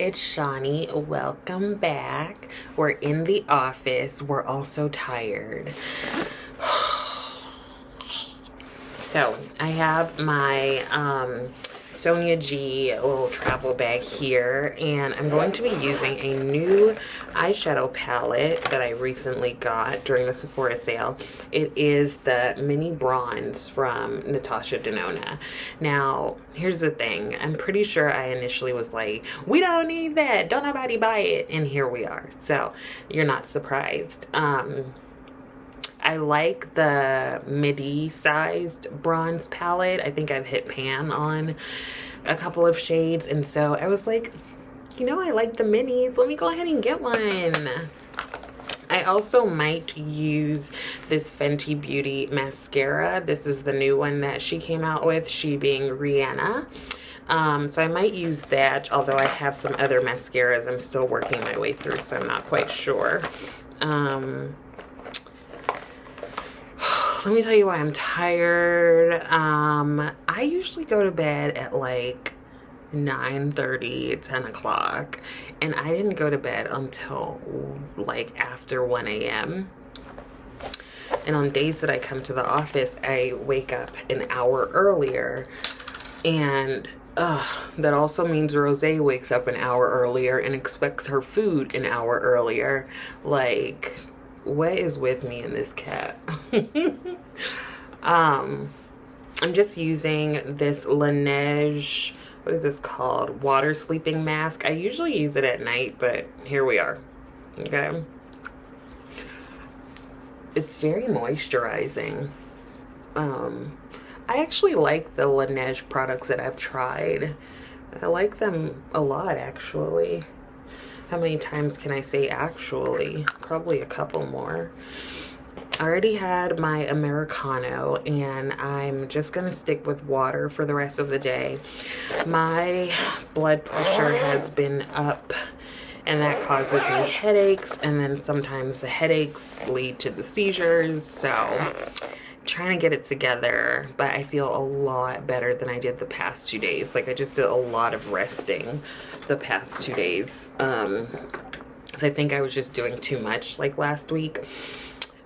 it's Shawnee. Welcome back. We're in the office. We're all so tired. So I have my Sonia G little travel bag here, and I'm going to be using a new eyeshadow palette that I recently got during the Sephora sale. It is the Mini Bronze from NATASHA Denona. Now, here's the thing. I'm pretty sure I initially was like, we don't need that. Don't nobody buy it. And here we are. So you're not surprised. I like the midi-sized bronze palette. I think I've hit pan on a couple of shades, and so I was like, you know, I like the minis. Let me go ahead and get one. I also might use this Fenty Beauty mascara. This is the new one that she came out with, she being Rihanna. So I might use that, although I have some other mascaras I'm still working my way through, so I'm not quite sure. Let me tell you why I'm tired. I usually go to bed at like 9:30, 10 o'clock, and I didn't go to bed until like after 1 a.m. And on days that I come to the office, I wake up an hour earlier, and that also means Rose wakes up an hour earlier and expects her food an hour earlier. Like, what is with me and this cat? I'm just using this Laneige, what is this called? Water sleeping mask. I usually use it at night, but here we are. Okay. It's very moisturizing. I actually like the Laneige products that I've tried. I like them a lot, actually. How many times can I say actually? Probably a couple more. I already had my Americano, and I'm just gonna stick with water for the rest of the day. My blood pressure has been up, and that causes me headaches, and then sometimes the headaches lead to the seizures, so trying to get it together, but I feel a lot better than I did the past 2 days. Like, I just did a lot of resting the past 2 days, because I think I was just doing too much like last week.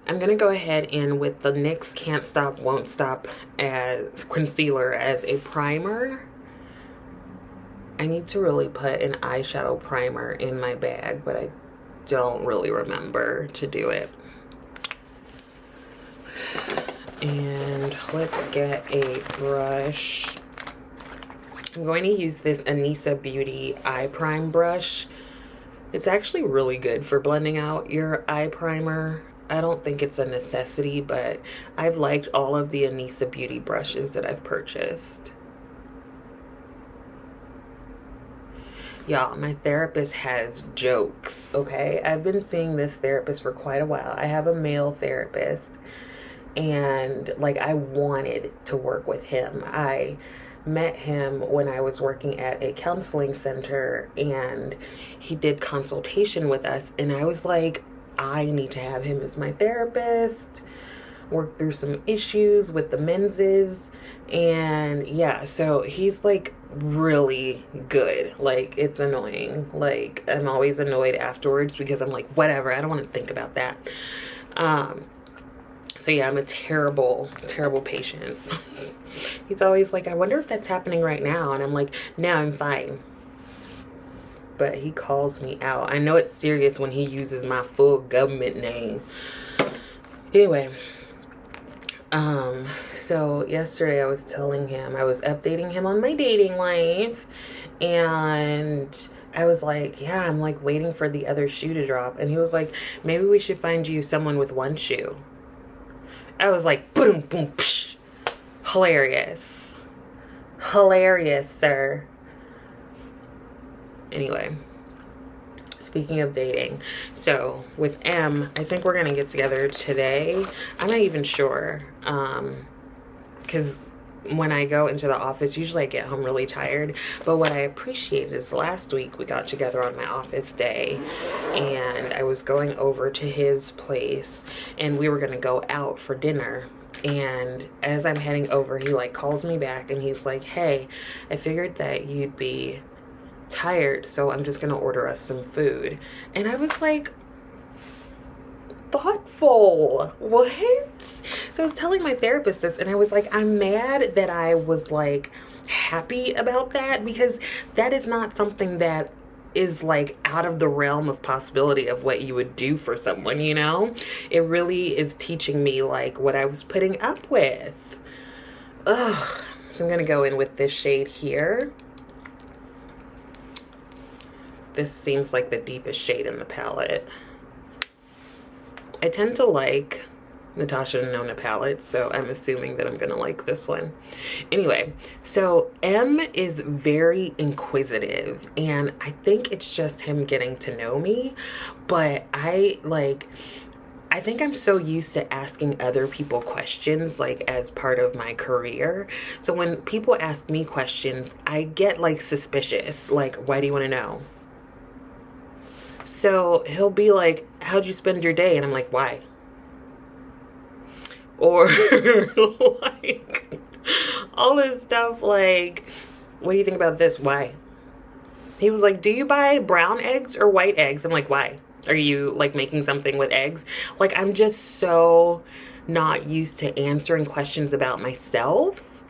I'm gonna go ahead in with the NYX Can't Stop Won't Stop as concealer as a primer. I need to really put an eyeshadow primer in my bag, but I don't really remember to do it. And let's get a brush. I'm going to use this Anissa Beauty Eye Prime brush. It's actually really good for blending out your eye primer. I don't think it's a necessity, but I've liked all of the Anissa Beauty brushes that I've purchased. Y'all, my therapist has jokes, okay? I've been seeing this therapist for quite a while. I have a male therapist, and like, I wanted to work with him. I met him when I was working at a counseling center, and he did consultation with us, and I was like, I need to have him as my therapist, work through some issues with the menses. And yeah, so he's like really good. Like, it's annoying. Like, I'm always annoyed afterwards because I'm like, whatever, I don't want to think about that. So yeah, I'm a terrible, terrible patient. He's always like, I wonder if that's happening right now. And I'm like, no, I'm fine. But he calls me out. I know it's serious when he uses my full government name. Anyway, so yesterday I was telling him, I was updating him on my dating life, and I was like, yeah, I'm like waiting for the other shoe to drop. And he was like, maybe we should find you someone with one shoe. I was like, boom, boom, psh. Hilarious. Hilarious, sir. Anyway, speaking of dating, so with M, I think we're gonna get together today. I'm not even sure, because when I go into the office, usually I get home really tired. But what I appreciate is last week we got together on my office day, and I was going over to his place, and we were gonna go out for dinner. And as I'm heading over, he like calls me back, and he's like, hey, I figured that you'd be tired, so I'm just gonna order us some food. And I was like, thoughtful. What? So I was telling my therapist this, and I was like, I'm mad that I was like happy about that, because that is not something that is like out of the realm of possibility of what you would do for someone, you know? It really is teaching me like what I was putting up with. Ugh. I'm gonna go in with this shade here. This seems like the deepest shade in the palette. I tend to like NATASHA DENONA palettes, so I'm assuming that I'm gonna like this one. Anyway, so M is very inquisitive, and I think it's just him getting to know me, but I think I'm so used to asking other people questions, like, as part of my career. So when people ask me questions, I get like suspicious, like, why do you want to know? So he'll be like, how'd you spend your day? And I'm like, why? Or like all this stuff, like, what do you think about this? Why? He was like, do you buy brown eggs or white eggs? I'm like, why? Are you like making something with eggs? Like, I'm just so not used to answering questions about myself.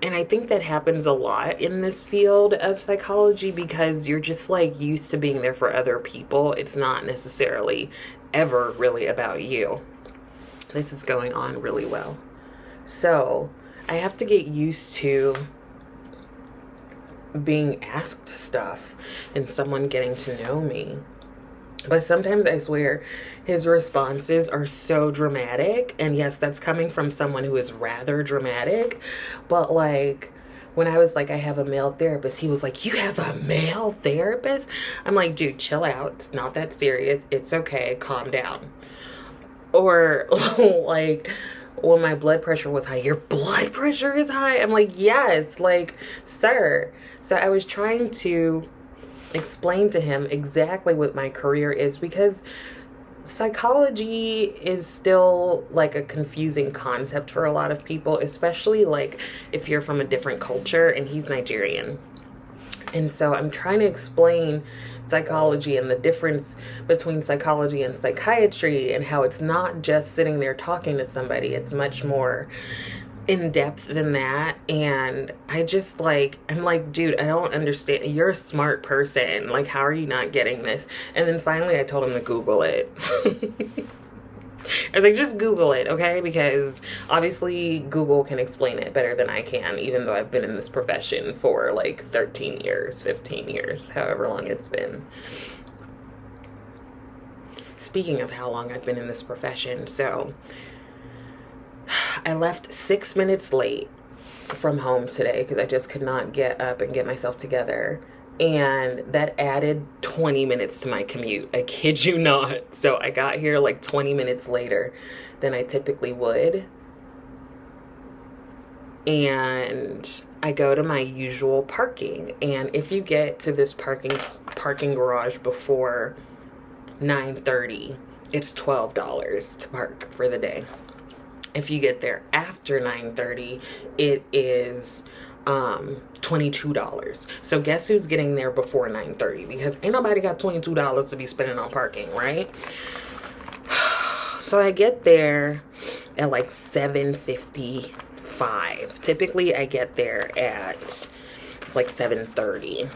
And I think that happens a lot in this field of psychology, because you're just like used to being there for other people. It's not necessarily ever really about you. This is going on really well. So I have to get used to being asked stuff and someone getting to know me. But sometimes I swear his responses are so dramatic. And yes, that's coming from someone who is rather dramatic. But like, when I was like, I have a male therapist, he was like, you have a male therapist? I'm like, dude, chill out. It's not that serious. It's okay. Calm down. Or like, when my blood pressure was high, your blood pressure is high? I'm like, yes, like, sir. So I was trying to explain to him exactly what my career is, because psychology is still like a confusing concept for a lot of people, especially like if you're from a different culture, and he's Nigerian. And so I'm trying to explain psychology and the difference between psychology and psychiatry, and how it's not just sitting there talking to somebody. It's much more in depth than that. And I just like, I'm like, dude, I don't understand. You're a smart person. Like, how are you not getting this? And then finally I told him to Google it. I was like, just Google it, okay? Because obviously Google can explain it better than I can, even though I've been in this profession for like 13 years, 15 years, however long it's been. Speaking of how long I've been in this profession, so I left 6 minutes late from home today because I just could not get up and get myself together. And that added 20 minutes to my commute. I kid you not. So I got here like 20 minutes later than I typically would. And I go to my usual parking. And if you get to this parking garage before 9:30, it's $12 to park for the day. If you get there after 9:30, it is $22. So guess who's getting there before 9:30? Because ain't nobody got $22 to be spending on parking, right? So I get there at like 7:55. Typically I get there at like 7:30.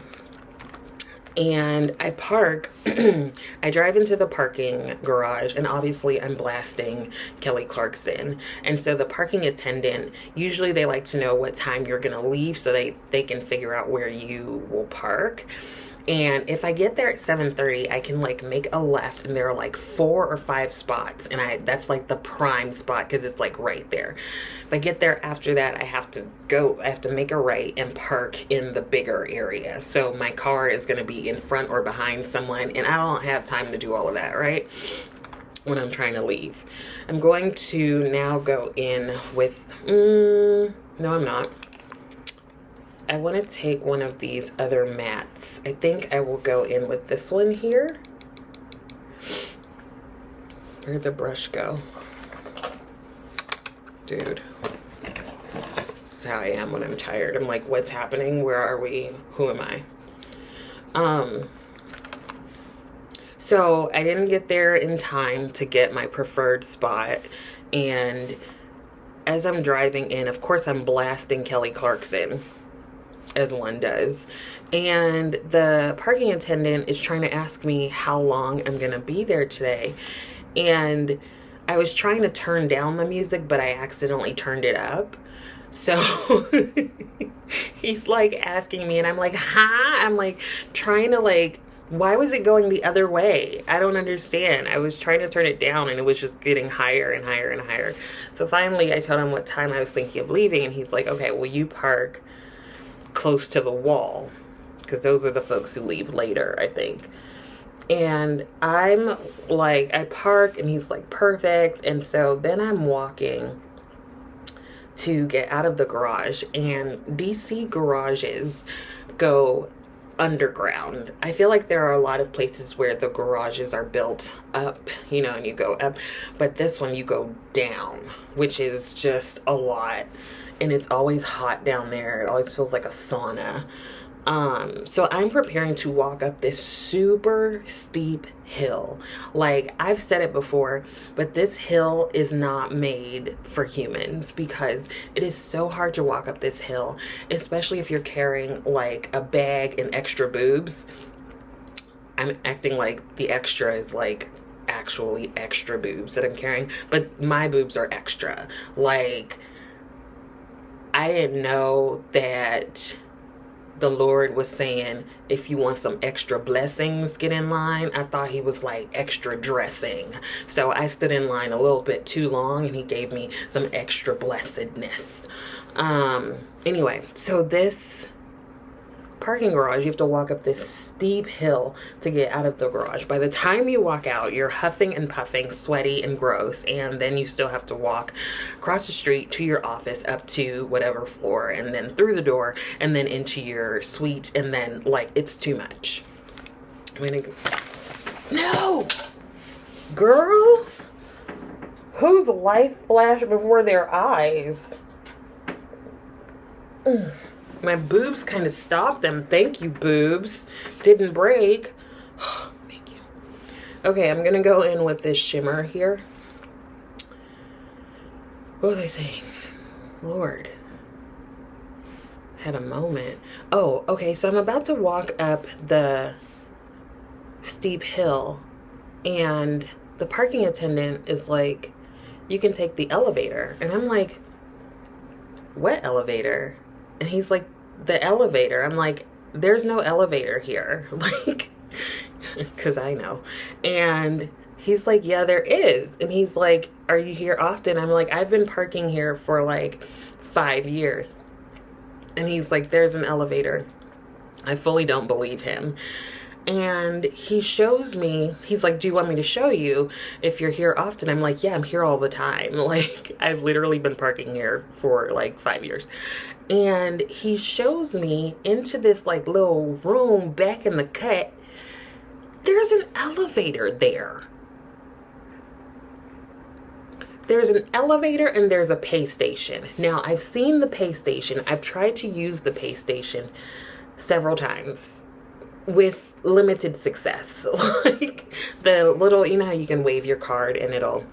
And I park, I drive into the parking garage, and obviously I'm blasting Kelly Clarkson. And so the parking attendant, usually they like to know what time you're gonna leave so they can figure out where you will park. And if I get there at 7:30, I can like make a left, and there are like 4 or 5 spots, and that's like the prime spot because it's like right there. If I get there after that, I have to make a right and park in the bigger area. So my car is going to be in front or behind someone, and I don't have time to do all of that, right? When I'm trying to leave. I'm going to now go in with, no, I'm not. I want to take one of these other mattes. I think I will go in with this one here. Where'd the brush go? Dude. This is how I am when I'm tired. I'm like, what's happening? Where are we? Who am I? Um, so I didn't get there in time to get my preferred spot, and as I'm driving in, of course I'm blasting Kelly Clarkson, as one does, and the parking attendant is trying to ask me how long I'm gonna be there today, and I was trying to turn down the music, but I accidentally turned it up. So he's like asking me, and I'm like, huh? I'm like trying to like, why was it going the other way? I don't understand. I was trying to turn it down and it was just getting higher and higher and higher. So finally I told him what time I was thinking of leaving, and he's like, okay, well, you park close to the wall, because those are the folks who leave later, I think. And I'm like, I park, and he's like, perfect. And so then I'm walking to get out of the garage, and DC garages go underground. I feel like there are a lot of places where the garages are built up, you know, and you go up, but this one you go down, which is just a lot, and it's always hot down there. It always feels like a sauna. So I'm preparing to walk up this super steep hill. Like, I've said it before, but this hill is not made for humans, because it is so hard to walk up this hill, especially if you're carrying like a bag and extra boobs. I'm acting like the extra is like actually extra boobs that I'm carrying, but my boobs are extra. Like, I didn't know that the Lord was saying, if you want some extra blessings, get in line. I thought he was like extra dressing. So I stood in line a little bit too long, and he gave me some extra blessedness. Anyway, so this parking garage, you have to walk up this steep hill to get out of the garage. By the time you walk out, you're huffing and puffing, sweaty and gross, and then you still have to walk across the street to your office, up to whatever floor, and then through the door, and then into your suite, and then like, it's too much. I'm gonna go. No, girl, whose life flashed before their eyes? My boobs kind of stopped them. Thank you, boobs. Didn't break. Thank you. Okay, I'm gonna go in with this shimmer here. What was I saying? Lord. Had a moment. Oh, okay, so I'm about to walk up the steep hill, and the parking attendant is like, you can take the elevator. And I'm like, what elevator? And he's like, the elevator. I'm like, there's no elevator here. Like, because I know. And he's like, yeah, there is. And he's like, are you here often? I'm like, I've been parking here for like 5 years. And he's like, there's an elevator. I fully don't believe him. And he shows me, he's like, do you want me to show you if you're here often? I'm like, yeah, I'm here all the time. Like, I've literally been parking here for like 5 years. And he shows me into this like little room back in the cut. There's an elevator there. There's an elevator and there's a pay station. Now, I've seen the pay station. I've tried to use the pay station several times with limited success. Like, the little, you know how you can wave your card and it'll,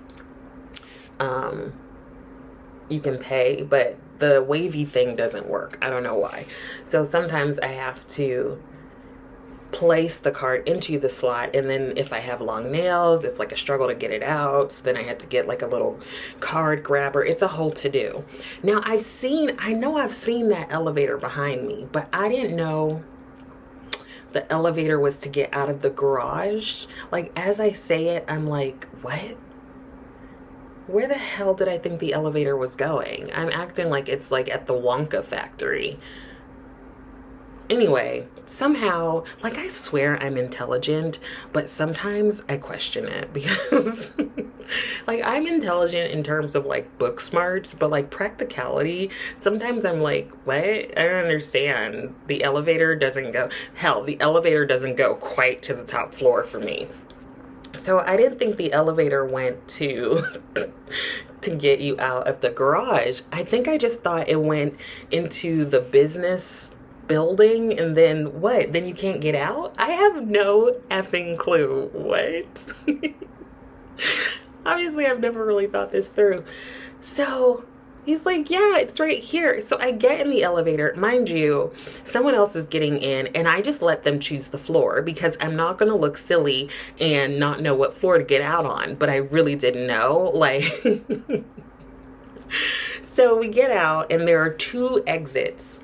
you can pay, but the wavy thing doesn't work. I don't know why. So sometimes I have to place the card into the slot, and then if I have long nails, it's like a struggle to get it out. So then I had to get like a little card grabber. It's a whole to-do. Now, I know I've seen that elevator behind me, but I didn't know the elevator was to get out of the garage. Like, as I say it, I'm like, what? Where the hell did I think the elevator was going? I'm acting like it's like at the Wonka factory. Anyway, somehow, like, I swear I'm intelligent, but sometimes I question it, because like, I'm intelligent in terms of like book smarts, but like practicality, sometimes I'm like, what? I don't understand. The elevator doesn't go, hell, the elevator doesn't go quite to the top floor for me. So I didn't think the elevator went to get you out of the garage. I think I just thought it went into the business building and then what? Then you can't get out? I have no effing clue. What? Obviously, I've never really thought this through. So he's like, yeah, it's right here. So I get in the elevator. Mind you, someone else is getting in, and I just let them choose the floor because I'm not going to look silly and not know what floor to get out on. But I really didn't know. Like, so we get out, and there are 2 exits.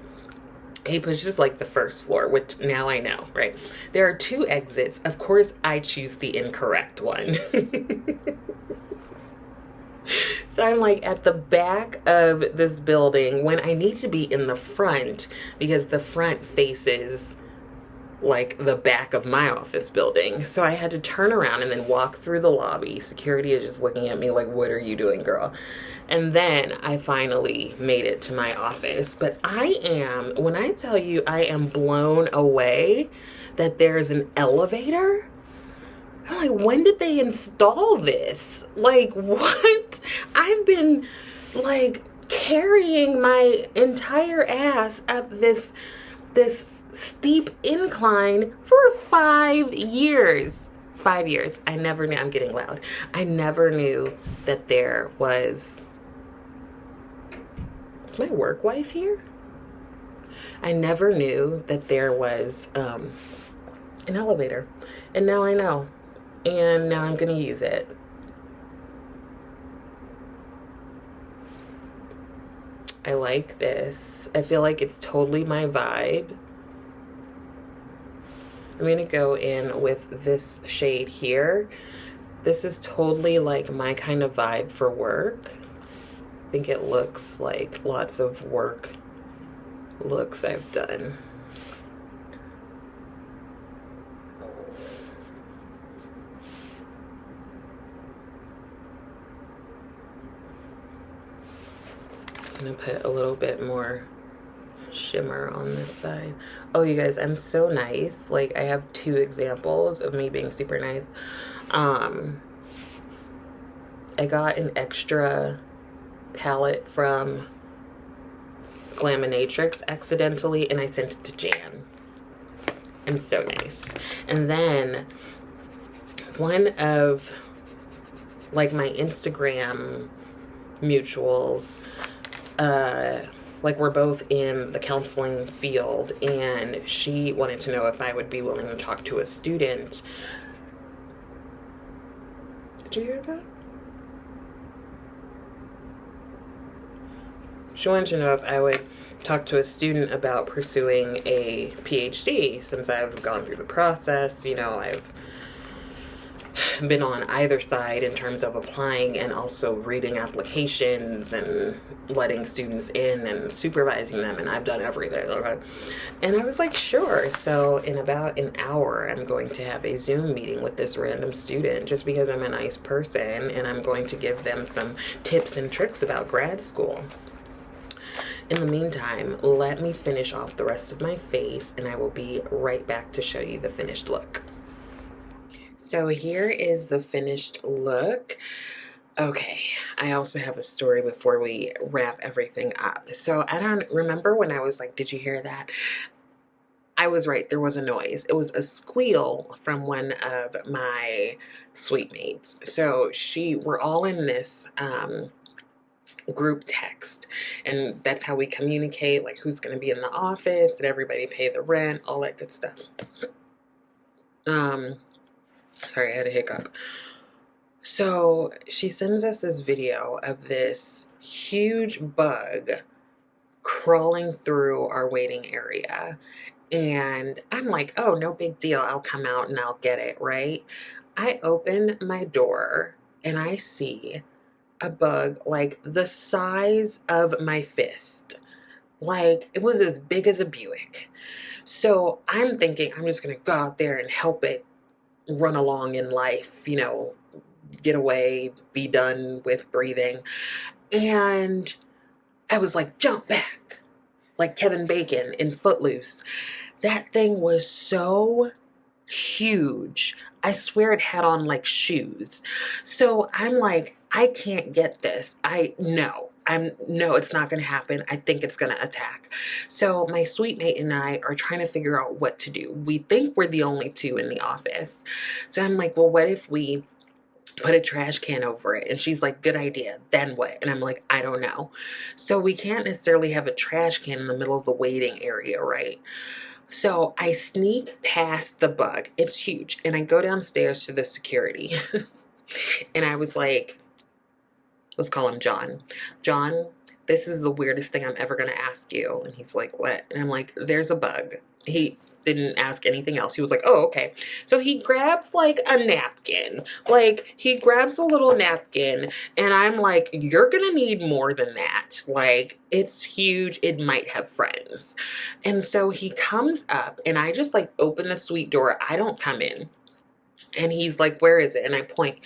He pushes like the first floor, which now I know, right? There are 2 exits. Of course, I choose the incorrect one. So I'm like at the back of this building when I need to be in the front because the front faces like the back of my office building. So I had to turn around and then walk through the lobby. Security is just looking at me like, what are you doing, girl? And then I finally made it to my office. But I am, when I tell you I am blown away that there's an elevator, I'm like, when did they install this? Like, what? I've been like carrying my entire ass up this steep incline for 5 years. 5 years. I never knew, I'm getting loud. I never knew that there was, is my work wife here? I never knew that there was an elevator. And now I know. And now I'm gonna use it. I like this. I feel like it's totally my vibe. I'm gonna go in with this shade here. This is totally like my kind of vibe for work. I think it looks like lots of work looks I've done. I'm gonna put a little bit more shimmer on this side. Oh, you guys, I'm so nice. Like, I have 2 examples of me being super nice. I got an extra palette from Glaminatrix accidentally, and I sent it to Jan. I'm so nice. And then one of like my Instagram mutuals, like we're both in the counseling field, and she wanted to know if I would be willing to talk to a student. Did you hear that? She wanted to know if I would talk to a student about pursuing a PhD. Since I've gone through the process, you know, I've been on either side in terms of applying and also reading applications and letting students in and supervising them, and I've done everything. Okay? And I was like, sure. So in about an hour, I'm going to have a Zoom meeting with this random student just because I'm a nice person, and I'm going to give them some tips and tricks about grad school. In the meantime, let me finish off the rest of my face, and I will be right back to show you the finished look. So here is the finished look. Okay, I also have a story before we wrap everything up. So I don't remember when I was like, did you hear that? I was right, there was a noise. It was a squeal from one of my suite mates. So we're all in this group text, and that's how we communicate, like who's going to be in the office, did everybody pay the rent, all that good stuff. Sorry, I had a hiccup. So she sends us this video of this huge bug crawling through our waiting area, and I'm like, oh, no big deal, I'll come out and I'll get it, right? I open my door and I see a bug like the size of my fist. Like, it was as big as a Buick. So I'm thinking I'm just gonna go out there and help it run along in life, you know, get away, be done with breathing. And I was like, jump back, like Kevin Bacon in Footloose. That thing was so huge. I swear it had on like shoes. So I'm like, I can't get this. I no, it's not going to happen. I think it's going to attack. So my sweet mate and I are trying to figure out what to do. We think we're the only two in the office. So I'm like, well, what if we put a trash can over it? And she's like, good idea. Then what? And I'm like, I don't know. So we can't necessarily have a trash can in the middle of the waiting area, right? So I sneak past the bug. It's huge. And I go downstairs to the security. And I was like, let's call him John. John, this is the weirdest thing I'm ever going to ask you. And he's like, what? And I'm like, there's a bug. He didn't ask anything else. He was like, oh, okay. So he grabs like a napkin. Like, he grabs a little napkin. And I'm like, you're going to need more than that. Like, it's huge. It might have friends. And so he comes up and I just like open the suite door. I don't come in. And he's like, where is it? And I point.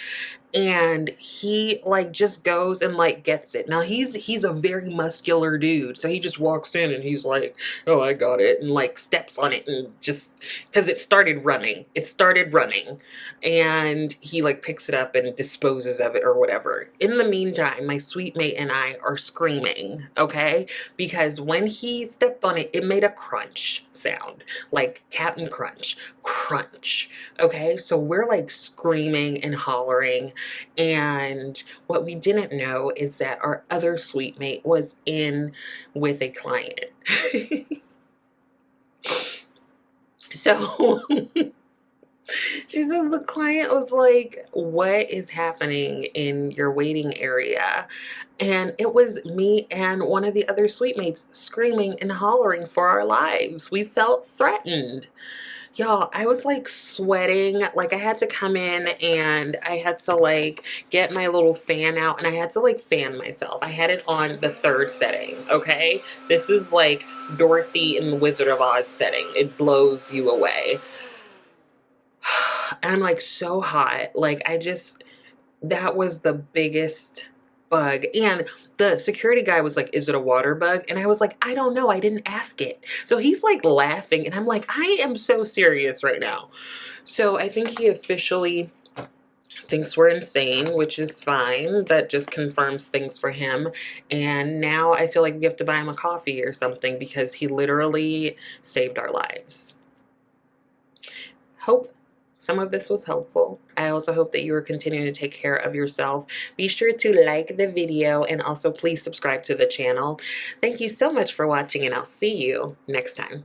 And he like just goes and like gets it. Now he's a very muscular dude. So he just walks in and he's like, oh, I got it. And like steps on it and just, because it started running. It started running. And he like picks it up and disposes of it or whatever. In the meantime, my sweet mate and I are screaming, okay? Because when he stepped on it, it made a crunch sound. Like Captain Crunch. Crunch. Okay? So we're like screaming and hollering. And what we didn't know is that our other sweet mate was in with a client. So she said the client was like, what is happening in your waiting area? And it was me and one of the other sweet mates screaming and hollering for our lives. We felt threatened. Y'all, I was like sweating. Like I had to come in and I had to like get my little fan out and I had to like fan myself. I had it on the 3rd setting, okay? This is like Dorothy in the Wizard of Oz setting. It blows you away. I'm like so hot. Like that was the biggest bug. And the security guy was like, is it a water bug? And I was like, I don't know. I didn't ask it. So he's like laughing and I'm like, I am so serious right now. So I think he officially thinks we're insane, which is fine. That just confirms things for him. And now I feel like we have to buy him a coffee or something because he literally saved our lives. Hope some of this was helpful. I also hope that you are continuing to take care of yourself. Be sure to like the video and also please subscribe to the channel. Thank you so much for watching and I'll see you next time.